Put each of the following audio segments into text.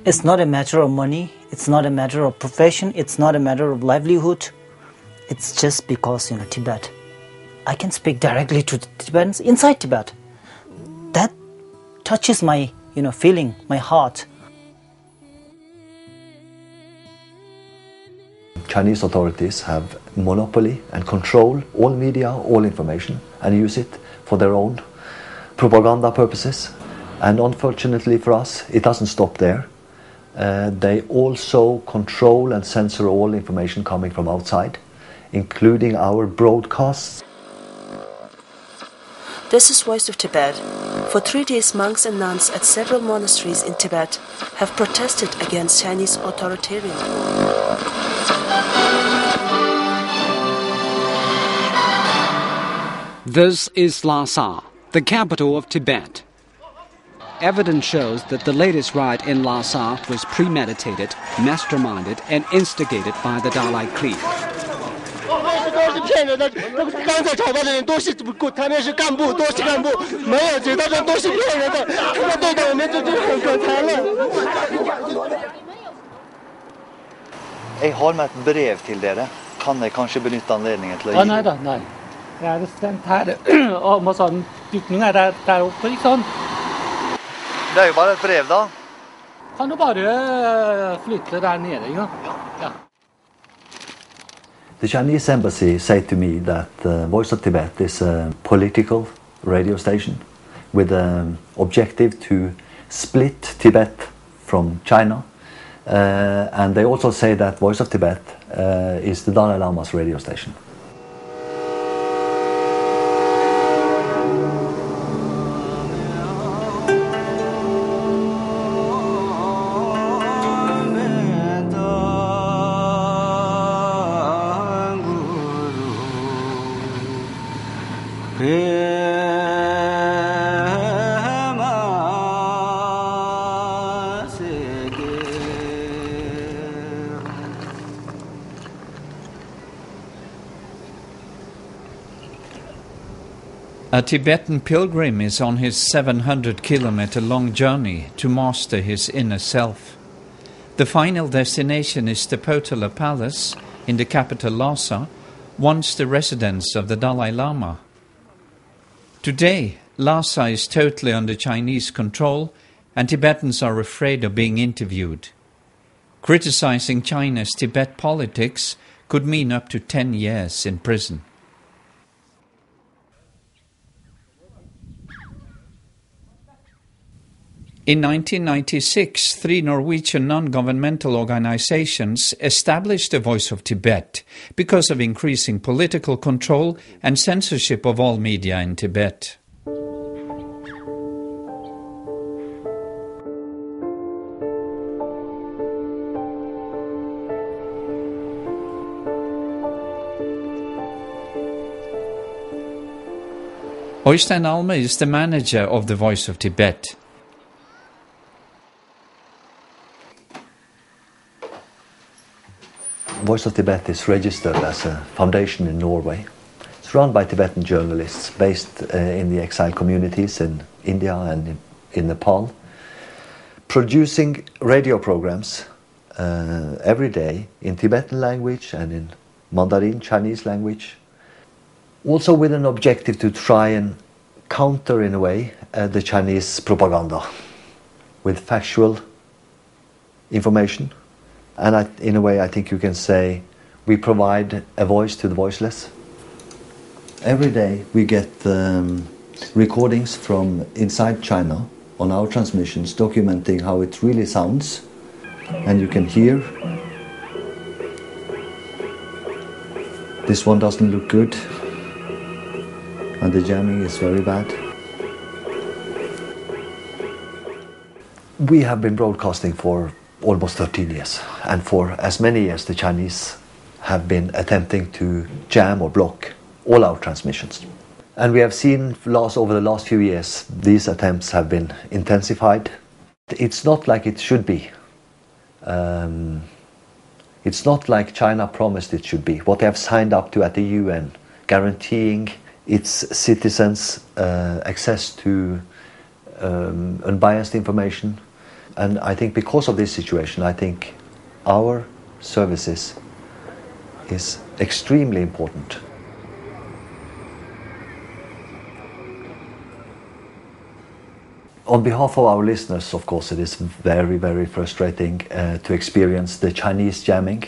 It's not a matter of money, it's not a matter of profession, it's not a matter of livelihood. It's just because, Tibet. I can speak directly to the Tibetans inside Tibet. That touches my, feeling, my heart. Chinese authorities have monopoly and control all media, all information, and use it for their own propaganda purposes. And unfortunately for us, it doesn't stop there. They also control and censor all information coming from outside, including our broadcasts. This is Voice of Tibet. For 3 days, monks and nuns at several monasteries in Tibet have protested against Chinese authoritarianism. This is Lhasa, the capital of Tibet. Evidence shows that the latest riot in Lhasa was premeditated, masterminded, and instigated by the Dalai clique. Jeg har med et brev til dere. Kan jeg kanskje benytte anledningen til å gi? Nei da, nei. Jeg er sendt her om sånn dykning der oppe, ikke sånn. Det er jo bare et brev da. Kan du bare flytte der nede, ikke sant? Ja. The Chinese embassy said to me that Voice of Tibet is a political radio station with an objective to split Tibet from China. And they also say that Voice of Tibet is the Dalai Lama's radio station. A Tibetan pilgrim is on his 700-kilometer-long journey to master his inner self. The final destination is the Potala Palace in the capital Lhasa, once the residence of the Dalai Lama. Today, Lhasa is totally under Chinese control, and Tibetans are afraid of being interviewed. Criticizing China's Tibet politics could mean up to 10 years in prison. In 1996, 3 Norwegian non-governmental organizations established the Voice of Tibet because of increasing political control and censorship of all media in Tibet. Øystein Alme is the manager of the Voice of Tibet. Voice of Tibet is registered as a foundation in Norway. It's run by Tibetan journalists based in the exile communities in India and in Nepal, producing radio programs every day in Tibetan language and in Mandarin Chinese language, also with an objective to try and counter in a way the Chinese propaganda with factual information. And in a way, I think you can say we provide a voice to the voiceless. Every day we get recordings from inside China on our transmissions documenting how it really sounds. And you can hear. This one doesn't look good. And the jamming is very bad. We have been broadcasting for almost 13 years, and for as many years the Chinese have been attempting to jam or block all our transmissions. And we have seen over the last few years these attempts have been intensified. It's not like it should be. It's not like China promised it should be. What they have signed up to at the UN, guaranteeing its citizens access to unbiased information, And I think because of this situation, I think our services is extremely important. On behalf of our listeners, of course, it is very, very frustrating to experience the Chinese jamming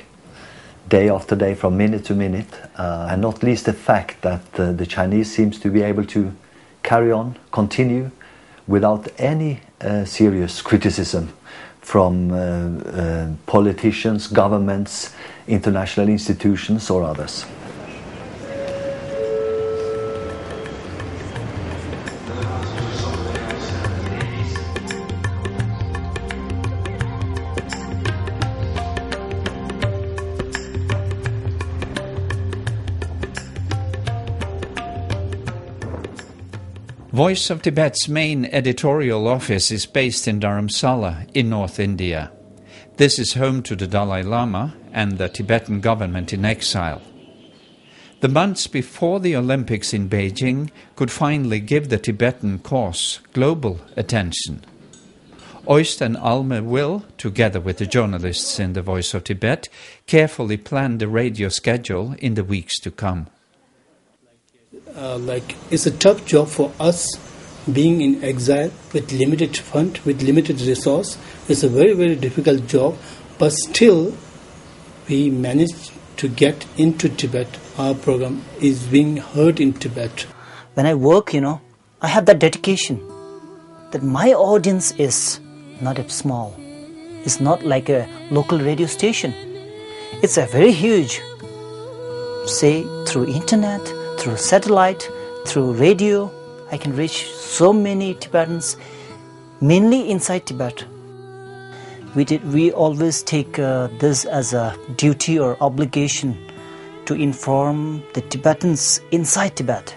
day after day from minute to minute, and not least the fact that the Chinese seems to be able to carry on, continue, without any serious criticism from politicians, governments, international institutions or others. Voice of Tibet's main editorial office is based in Dharamsala in North India. This is home to the Dalai Lama and the Tibetan government in exile. The months before the Olympics in Beijing could finally give the Tibetan cause global attention. Oystein Alme will, together with the journalists in the Voice of Tibet, carefully plan the radio schedule in the weeks to come. It's a tough job for us being in exile with limited fund, with limited resource. It's a very, very difficult job, but still we managed to get into Tibet. Our program is being heard in Tibet. When I work, I have that dedication that my audience is not small. It's not like a local radio station. It's a very huge, say through internet, through satellite, through radio, I can reach so many Tibetans, mainly inside Tibet. We always take this as a duty or obligation to inform the Tibetans inside Tibet,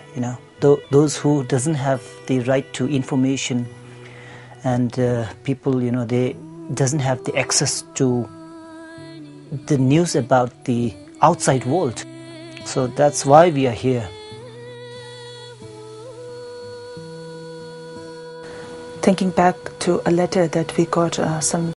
those who doesn't have the right to information, and people, they doesn't have the access to the news about the outside world. So that's why we are here. Thinking back to a letter that we got some